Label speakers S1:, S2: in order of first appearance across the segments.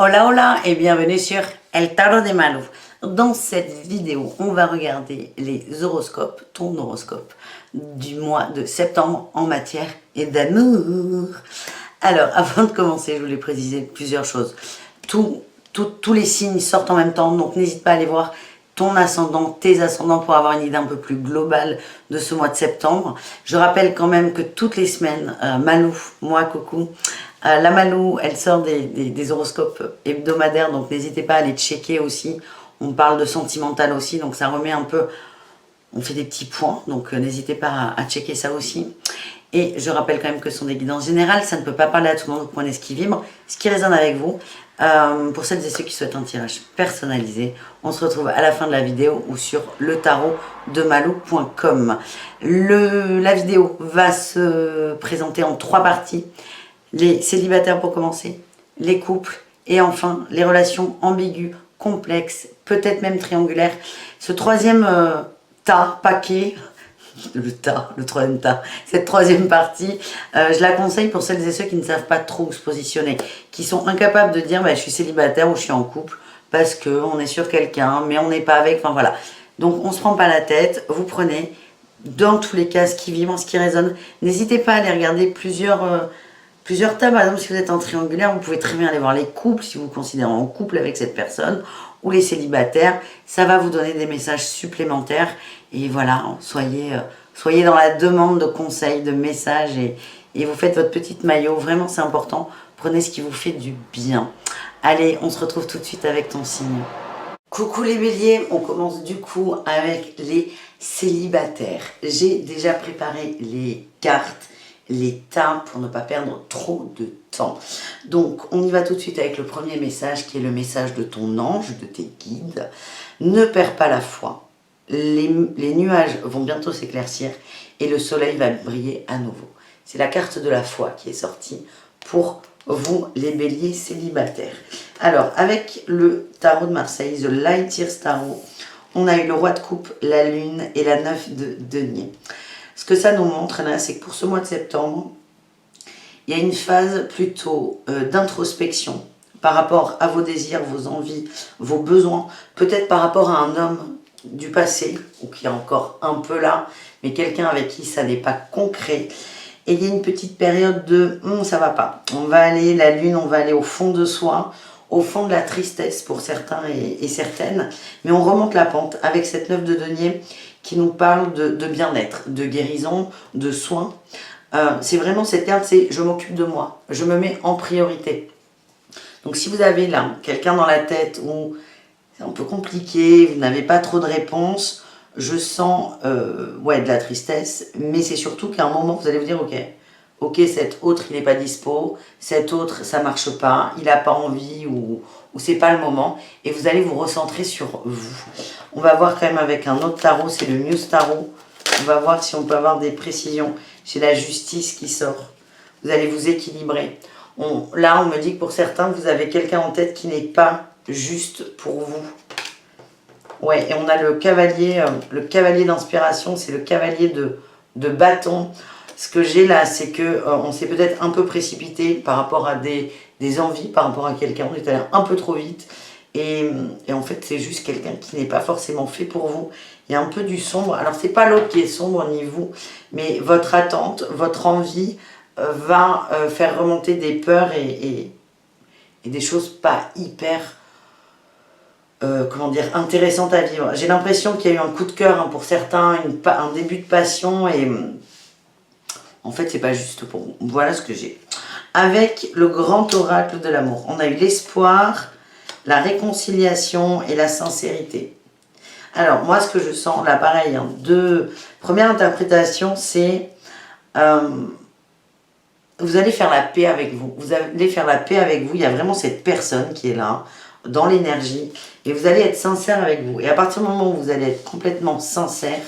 S1: Hola hola et bienvenue sur El Tarot de Malou. Dans cette vidéo, on va regarder les horoscopes, ton horoscope du mois de septembre en matière et d'amour. Alors, avant de commencer, je voulais préciser plusieurs choses. Tous les signes sortent en même temps, donc n'hésite pas à aller voir ton ascendant, tes ascendants pour avoir une idée un peu plus globale de ce mois de septembre. Je rappelle quand même que toutes les semaines, Malou, moi, coucou, la Malou, elle sort des horoscopes hebdomadaires, donc n'hésitez pas à aller checker aussi. On parle de sentimental aussi, donc ça remet un peu, on fait des petits points, donc n'hésitez pas à checker ça aussi. Et je rappelle quand même que ce sont des guidances générales, ça ne peut pas parler à tout le monde, vous prenez ce qui vibre, ce qui résonne avec vous. Pour celles et ceux qui souhaitent un tirage personnalisé, on se retrouve à la fin de la vidéo ou sur le tarot de malou.com. La vidéo va se présenter en 3 parties. Les célibataires pour commencer, les couples et enfin les relations ambiguës, complexes, peut-être même triangulaires. Ce troisième paquet, le troisième tas, cette troisième partie, je la conseille pour celles et ceux qui ne savent pas trop où se positionner, qui sont incapables de dire je suis célibataire ou je suis en couple parce qu'on est sur quelqu'un mais on n'est pas avec, enfin voilà. Donc on ne se prend pas la tête, vous prenez dans tous les cas ce qui vibre, ce qui résonne. N'hésitez pas à aller regarder plusieurs tas. Par exemple, si vous êtes en triangulaire, vous pouvez très bien aller voir les couples, si vous vous considérez en couple avec cette personne, ou les célibataires. Ça va vous donner des messages supplémentaires. Et voilà, soyez dans la demande de conseils, de messages, et vous faites votre petite maillot. Vraiment, c'est important. Prenez ce qui vous fait du bien. Allez, on se retrouve tout de suite avec ton signe. Coucou les béliers, on commence du coup avec les célibataires. J'ai déjà préparé les cartes, les tas pour ne pas perdre trop de temps. Donc on y va tout de suite avec le premier message qui est le message de ton ange, de tes guides. Ne perds pas la foi. Les nuages vont bientôt s'éclaircir et le soleil va briller à nouveau. C'est la carte de la foi qui est sortie pour vous les béliers célibataires. Alors avec le tarot de Marseille, The Light Years Tarot, on a eu le roi de coupe, la lune et la 9 de denier. Ce que ça nous montre là, c'est que pour ce mois de septembre, il y a une phase plutôt d'introspection par rapport à vos désirs, vos envies, vos besoins, peut-être par rapport à un homme du passé, ou qui est encore un peu là, mais quelqu'un avec qui ça n'est pas concret. Et il y a une petite période de ça va pas. On va aller, la lune, on va aller au fond de soi, au fond de la tristesse pour certains et certaines, mais on remonte la pente avec cette 9 de denier qui nous parle de bien-être, de guérison, de soins. C'est vraiment cette carte, c'est je m'occupe de moi, je me mets en priorité. Donc si vous avez là quelqu'un dans la tête où c'est un peu compliqué, vous n'avez pas trop de réponses, je sens de la tristesse, mais c'est surtout qu'à un moment vous allez vous dire ok, cet autre il n'est pas dispo, cet autre ça marche pas, il n'a pas envie ou c'est pas le moment, et vous allez vous recentrer sur vous. On va voir quand même avec un autre tarot, c'est le Muse Tarot. On va voir si on peut avoir des précisions. J'ai la justice qui sort. Vous allez vous équilibrer. Là, on me dit que pour certains, vous avez quelqu'un en tête qui n'est pas juste pour vous. Ouais, et on a le cavalier d'inspiration, c'est le cavalier de bâton. Ce que j'ai là, c'est qu'on s'est peut-être un peu précipité par rapport à des envies, par rapport à quelqu'un. On est allé un peu trop vite. Et en fait, c'est juste quelqu'un qui n'est pas forcément fait pour vous. Il y a un peu du sombre. Alors, c'est pas l'autre qui est sombre, ni vous, mais votre attente, votre envie va faire remonter des peurs et des choses pas hyper, intéressantes à vivre. J'ai l'impression qu'il y a eu un coup de cœur pour certains, un début de passion, et en fait, c'est pas juste pour vous. Voilà ce que j'ai. Avec le grand oracle de l'amour, on a eu l'espoir, la réconciliation et la sincérité. Alors, moi, ce que je sens, là, pareil, première interprétation, c'est vous allez faire la paix avec vous. Vous allez faire la paix avec vous. Il y a vraiment cette personne qui est là, dans l'énergie, et vous allez être sincère avec vous. Et à partir du moment où vous allez être complètement sincère,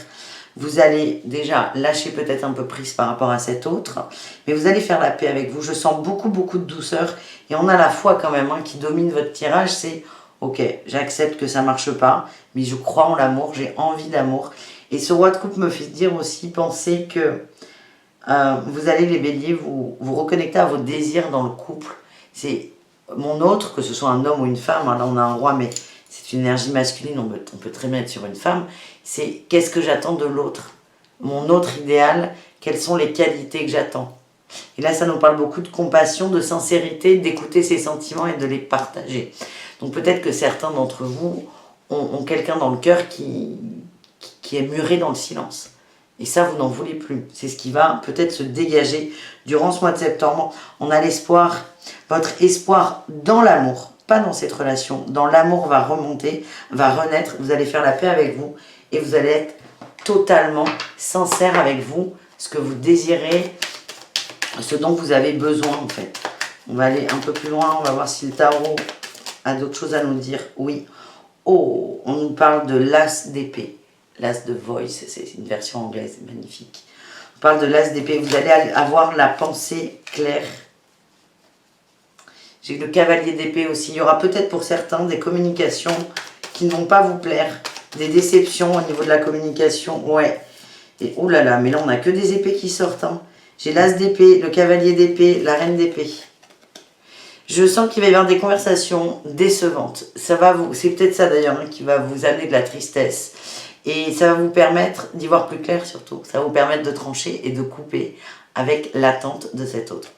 S1: vous allez déjà lâcher peut-être un peu prise par rapport à cet autre, mais vous allez faire la paix avec vous. Je sens beaucoup de douceur, et on a la foi quand même qui domine votre tirage, c'est ok, j'accepte que ça ne marche pas, mais je crois en l'amour, j'ai envie d'amour. Et ce roi de coupe me fait dire aussi, pensez que vous allez les béliers, vous reconnecter à vos désirs dans le couple. C'est mon autre, que ce soit un homme ou une femme, hein, là on a un roi, mais c'est une énergie masculine, on peut très bien être sur une femme, c'est qu'est-ce que j'attends de l'autre? Mon autre idéal, quelles sont les qualités que j'attends? Et là, ça nous parle beaucoup de compassion, de sincérité, d'écouter ses sentiments et de les partager. Donc peut-être que certains d'entre vous ont quelqu'un dans le cœur qui est muré dans le silence. Et ça, vous n'en voulez plus. C'est ce qui va peut-être se dégager durant ce mois de septembre. On a l'espoir, votre espoir dans l'amour, pas dans cette relation. Dans l'amour va remonter, va renaître. Vous allez faire la paix avec vous et vous allez être totalement sincère avec vous, ce que vous désirez, ce dont vous avez besoin en fait. On va aller un peu plus loin, on va voir si le tarot a d'autres choses à nous dire. Oui. Oh, on nous parle de l'as d'épée. L'as de voice, c'est une version anglaise, magnifique. On parle de l'as d'épée, vous allez avoir la pensée claire. J'ai le cavalier d'épée aussi. Il y aura peut-être pour certains des communications qui ne vont pas vous plaire, des déceptions au niveau de la communication. Ouais. Et oh là là, mais là on n'a que des épées qui sortent. Hein. J'ai l'as d'épée, le cavalier d'épée, la reine d'épée. Je sens qu'il va y avoir des conversations décevantes. C'est peut-être ça d'ailleurs hein, qui va vous amener de la tristesse. Et ça va vous permettre d'y voir plus clair surtout. Ça va vous permettre de trancher et de couper avec l'attente de cet autre.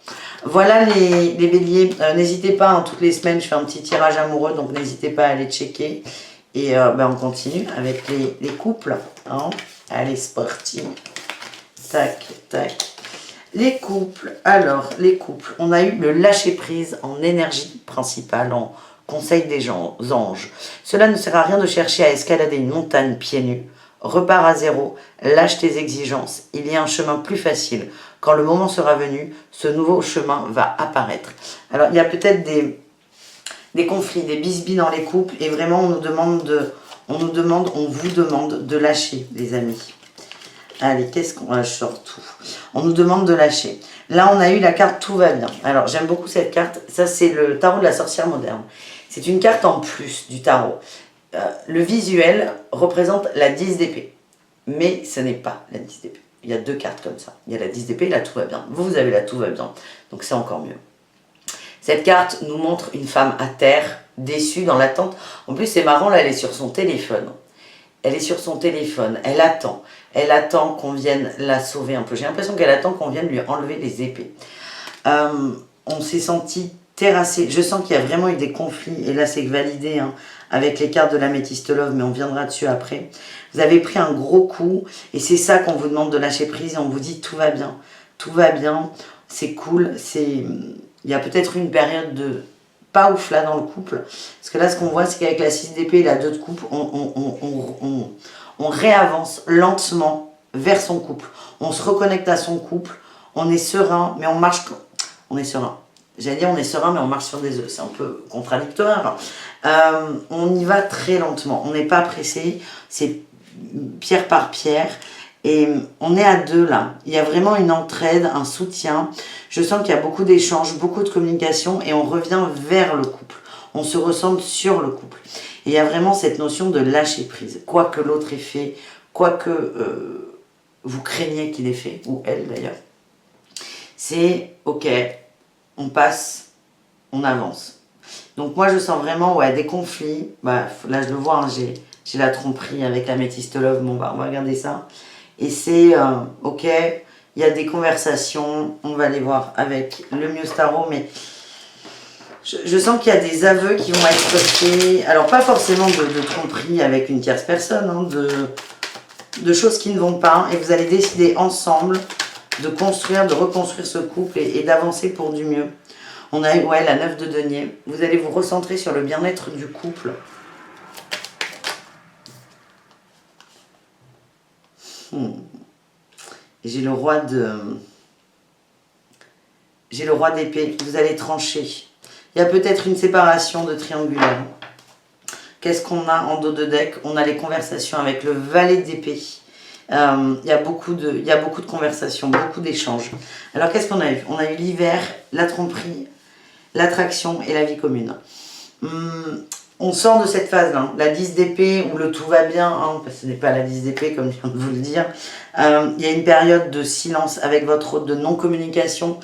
S1: Voilà les béliers. N'hésitez pas, hein, toutes les semaines je fais un petit tirage amoureux, donc n'hésitez pas à aller checker. Et on continue avec les couples. Hein. Allez, c'est parti. Tac, tac. Les couples. Alors, les couples. On a eu le lâcher-prise en énergie principale, en conseil des anges. Cela ne sert à rien de chercher à escalader une montagne pieds nus. Repars à zéro, lâche tes exigences. Il y a un chemin plus facile. Quand le moment sera venu, ce nouveau chemin va apparaître. Alors, il y a peut-être des conflits, des bisbis dans les couples. Et vraiment, on vous demande de lâcher, les amis. Allez, qu'est-ce qu'on... je sors tout. On nous demande de lâcher. Là, on a eu la carte « Tout va bien ». Alors, j'aime beaucoup cette carte. Ça, c'est le tarot de la sorcière moderne. C'est une carte en plus du tarot. Le visuel représente la 10 d'épée. Mais ce n'est pas la 10 d'épée. Il y a deux cartes comme ça. Il y a la 10 d'épée et la « Tout va bien ». Vous avez la « Tout va bien ». Donc, c'est encore mieux. Cette carte nous montre une femme à terre, déçue, dans l'attente. En plus, c'est marrant, là, elle est sur son téléphone. Elle est sur son téléphone, elle attend. Elle attend qu'on vienne la sauver un peu. J'ai l'impression qu'elle attend qu'on vienne lui enlever les épées. On s'est senti terrassé. Je sens qu'il y a vraiment eu des conflits. Et là, c'est validé hein, avec les cartes de l'Améthyste Love, mais on viendra dessus après. Vous avez pris un gros coup. Et c'est ça qu'on vous demande de lâcher prise. Et on vous dit tout va bien. Tout va bien. C'est cool. Il y a peut-être une période de... pas ouf là dans le couple. Parce que là, ce qu'on voit, c'est qu'avec la 6 d'épée et la 2 de coupe, on réavance lentement vers son couple. On se reconnecte à son couple. On est serein, mais on marche... On est serein. J'allais dire on est serein, mais on marche sur des œufs. C'est un peu contradictoire. On y va très lentement. On n'est pas pressé. C'est pierre par pierre. Et on est à deux là. Il y a vraiment une entraide, un soutien. Je sens qu'il y a beaucoup d'échanges, beaucoup de communication et on revient vers le couple. On se ressemble sur le couple. Et il y a vraiment cette notion de lâcher prise. Quoi que l'autre ait fait, quoi que vous craignez qu'il ait fait, ou elle d'ailleurs. C'est ok, on passe, on avance. Donc moi je sens vraiment ouais, des conflits. Bah, là je le vois, hein, j'ai la tromperie avec l'Améthyste Love. Bon, bah, on va regarder ça. Et c'est, ok, il y a des conversations, on va les voir avec le Muse Tarot, mais je sens qu'il y a des aveux qui vont être faits, alors pas forcément de tromperie avec une tierce personne, hein, de choses qui ne vont pas, et vous allez décider ensemble de construire, de reconstruire ce couple et d'avancer pour du mieux. On a eu, ouais, la 9 de denier, vous allez vous recentrer sur le bien-être du couple. J'ai le roi d'épée. Vous allez trancher. Il y a peut-être une séparation de triangulaire. Qu'est-ce qu'on a en dos de deck? On a les conversations avec le valet d'épée. Il y a beaucoup de conversations, beaucoup d'échanges. Alors qu'est-ce qu'on a eu? On a eu l'hiver, la tromperie, l'attraction et la vie commune. On sort de cette phase-là, la 10 d'épée où le tout va bien, hein, parce que ce n'est pas la 10 d'épée comme je viens de vous le dire. Il y a une période de silence avec votre hôte, de non-communication.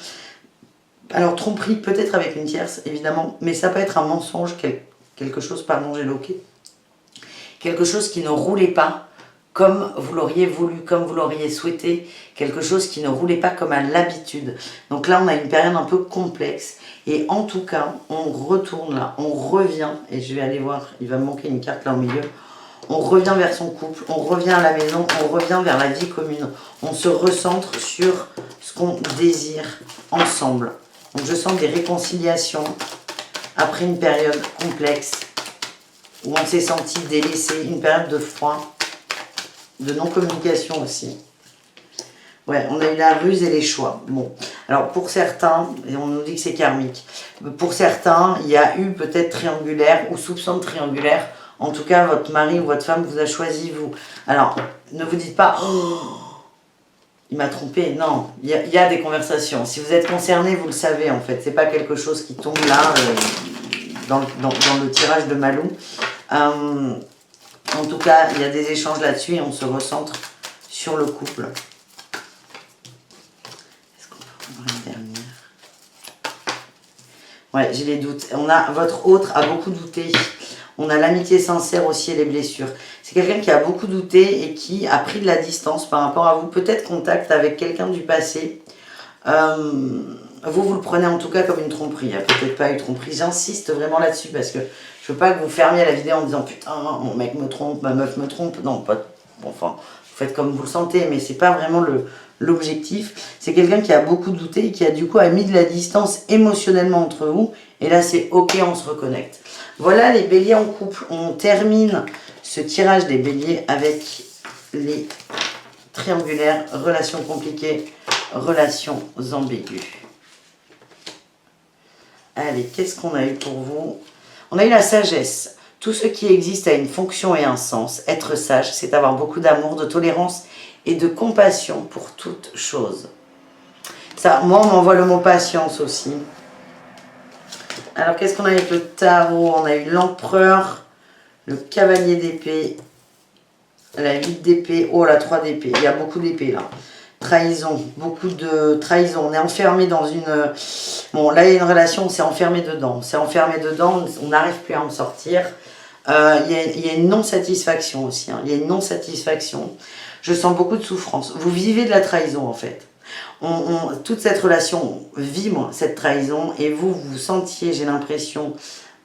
S1: Alors, tromperie, peut-être avec une tierce, évidemment, mais ça peut être un mensonge, quelque chose, pardon, j'ai loqué. Quelque chose qui ne roulait pas comme vous l'auriez voulu, comme vous l'auriez souhaité, quelque chose qui ne roulait pas comme à l'habitude. Donc là, on a une période un peu complexe. Et en tout cas, on retourne là, on revient, et je vais aller voir, il va me manquer une carte là au milieu. On revient vers son couple, on revient à la maison, on revient vers la vie commune. On se recentre sur ce qu'on désire ensemble. Donc je sens des réconciliations après une période complexe où on s'est senti délaissé, une période de froid, de non-communication aussi. Ouais, on a eu la ruse et les choix. Bon, alors pour certains, et on nous dit que c'est karmique, pour certains, il y a eu peut-être triangulaire ou soupçon de triangulaire. En tout cas, votre mari ou votre femme vous a choisi, vous. Alors, ne vous dites pas, oh, il m'a trompé. Non, il y a des conversations. Si vous êtes concerné, vous le savez en fait. C'est pas quelque chose qui tombe là dans le tirage de Malou. En tout cas, il y a des échanges là-dessus et on se recentre sur le couple. Est-ce qu'on peut prendre une dernière? Ouais, j'ai les doutes. Votre autre a beaucoup douté. On a l'amitié sincère aussi et les blessures. C'est quelqu'un qui a beaucoup douté et qui a pris de la distance par rapport à vous. Peut-être contact avec quelqu'un du passé. Vous le prenez en tout cas comme une tromperie. Il n'y a peut-être pas eu tromperie. J'insiste vraiment là-dessus parce que je veux pas que vous fermiez la vidéo en disant putain, mon mec me trompe, ma meuf me trompe. Non, pas. Bon, enfin, vous faites comme vous le sentez, mais c'est pas vraiment l'objectif. C'est quelqu'un qui a beaucoup douté et qui a du coup mis de la distance émotionnellement entre vous. Et là, c'est ok, on se reconnecte. Voilà les béliers en couple. On termine ce tirage des béliers avec les triangulaires, relations compliquées, relations ambiguës. Allez, qu'est-ce qu'on a eu pour vous? On a eu la sagesse. Tout ce qui existe a une fonction et un sens. Être sage, c'est avoir beaucoup d'amour, de tolérance et de compassion pour toute chose. Ça, moi, on m'envoie le mot patience aussi. Alors, qu'est-ce qu'on a avec le tarot? On a eu l'empereur, le cavalier d'épée, la 8 d'épée, oh la 3 d'épée. Il y a beaucoup d'épées là. Trahison, beaucoup de trahison. On est enfermé dans une... Bon, là, il y a une relation, on s'est enfermé dedans. On s'est enfermé dedans, on n'arrive plus à en sortir. Il y a une non-satisfaction aussi. Hein. Il y a une non-satisfaction. Je sens beaucoup de souffrance. Vous vivez de la trahison, en fait. Toute cette relation vibre, cette trahison, et vous vous sentiez, j'ai l'impression,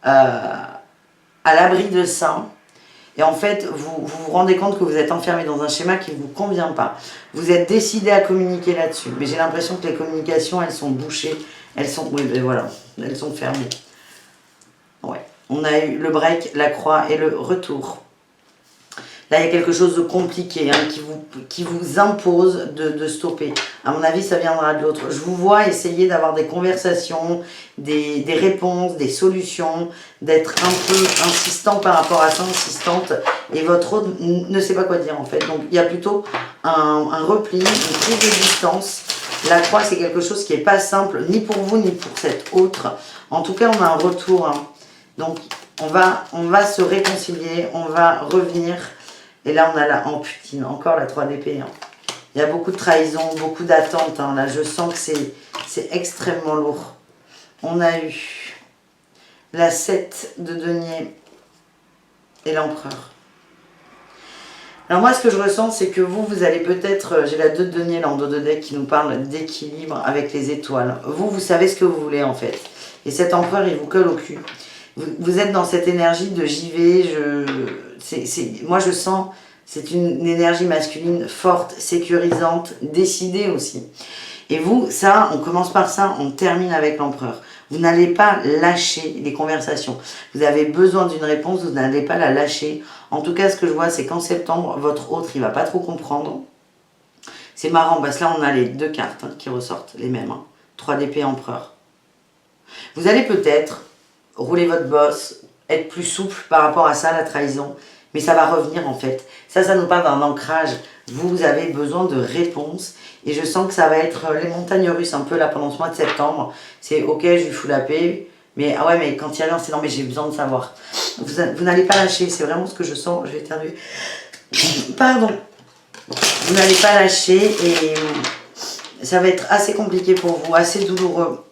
S1: à l'abri de ça. Et en fait, vous rendez compte que vous êtes enfermé dans un schéma qui ne vous convient pas. Vous êtes décidé à communiquer là-dessus. Mais j'ai l'impression que les communications, elles sont bouchées. Elles sont, oui, ben voilà, elles sont fermées. Ouais. On a eu le break, la croix et le retour. Là, il y a quelque chose de compliqué hein, qui vous impose de stopper. À mon avis, ça viendra de l'autre. Je vous vois essayer d'avoir des conversations, des réponses, des solutions, d'être un peu insistant par rapport à ça, insistante. Et votre autre ne sait pas quoi dire en fait. Donc, il y a plutôt un repli, une prise de distance. La croix, c'est quelque chose qui n'est pas simple, ni pour vous, ni pour cette autre. En tout cas, on a un retour. Hein. Donc, on va se réconcilier, on va revenir. Et là, on a la... Oh putain, encore la 3 d'épée. Hein. Il y a beaucoup de trahison, beaucoup d'attentes. Hein. Là, je sens que c'est extrêmement lourd. On a eu la 7 de denier et l'empereur. Alors moi, ce que je ressens, c'est que vous allez peut-être... J'ai la 2 de denier là en dos de deck qui nous parle d'équilibre avec les étoiles. Vous savez ce que vous voulez en fait. Et cet empereur, il vous colle au cul. Vous êtes dans cette énergie de j'y vais, moi je sens, c'est une énergie masculine forte, sécurisante, décidée aussi. Et vous, ça, on commence par ça, on termine avec l'empereur. Vous n'allez pas lâcher les conversations. Vous avez besoin d'une réponse, vous n'allez pas la lâcher. En tout cas, ce que je vois, c'est qu'en septembre, votre autre, il ne va pas trop comprendre. C'est marrant, parce que là, on a les 2 cartes hein, qui ressortent, les mêmes. Hein. 3 d'épée, empereur. Vous allez peut-être... rouler votre bosse, être plus souple par rapport à ça, la trahison. Mais ça va revenir en fait. Ça nous parle d'un ancrage. Vous avez besoin de réponses. Et je sens que ça va être les montagnes russes un peu là pendant ce mois de septembre. C'est ok, je lui fous la paix. Mais ah ouais, mais quand il y a rien, c'est non, mais j'ai besoin de savoir. Vous n'allez pas lâcher. C'est vraiment ce que je sens. Je vais éternuer. Pardon. Vous n'allez pas lâcher et ça va être assez compliqué pour vous, assez douloureux.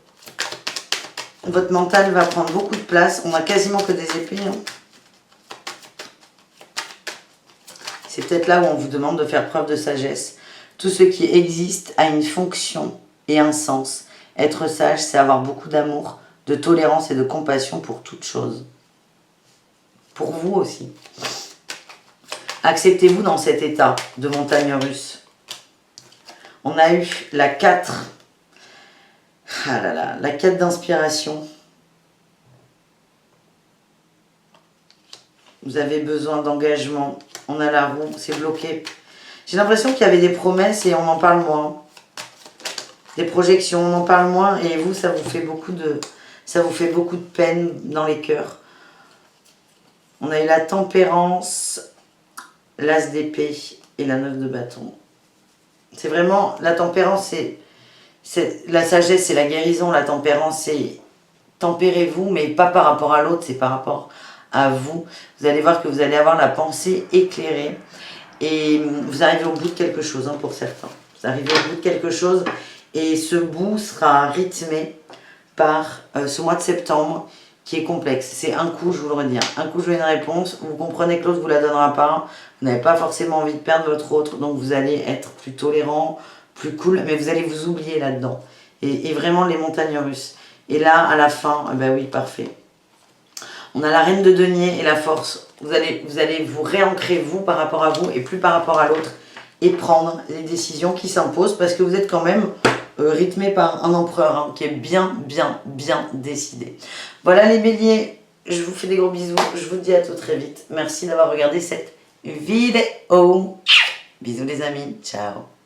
S1: Votre mental va prendre beaucoup de place. On a quasiment que des épées. Hein. C'est peut-être là où on vous demande de faire preuve de sagesse. Tout ce qui existe a une fonction et un sens. Être sage, c'est avoir beaucoup d'amour, de tolérance et de compassion pour toute chose. Pour vous aussi. Acceptez-vous dans cet état de montagne russe. On a eu la 4. Ah là là, la 4 d'inspiration. Vous avez besoin d'engagement. On a la roue, c'est bloqué. J'ai l'impression qu'il y avait des promesses et on en parle moins. Des projections, on en parle moins et vous, ça vous fait beaucoup de peine dans les cœurs. On a eu la tempérance, l'as d'épée et la 9 de bâton. C'est vraiment, la tempérance, c'est la sagesse, c'est la guérison. La tempérance, c'est tempérez-vous, mais pas par rapport à l'autre, c'est par rapport à vous. Vous allez voir que vous allez avoir la pensée éclairée et vous arrivez au bout de quelque chose, hein, pour certains. Vous arrivez au bout de quelque chose et ce bout sera rythmé par ce mois de septembre qui est complexe. C'est un coup, je vous le redis, un coup je veux une réponse, vous comprenez que l'autre ne vous la donnera pas, vous n'avez pas forcément envie de perdre votre autre, donc vous allez être plus tolérant, plus cool, mais vous allez vous oublier là-dedans. Et vraiment les montagnes russes. Et là, à la fin, ben oui, parfait. On a la reine de denier et la force. Vous allez vous réancrer vous par rapport à vous et plus par rapport à l'autre et prendre les décisions qui s'imposent parce que vous êtes quand même rythmé par un empereur hein, qui est bien décidé. Voilà les béliers, je vous fais des gros bisous, je vous dis à tout très vite. Merci d'avoir regardé cette vidéo. Bisous les amis, ciao.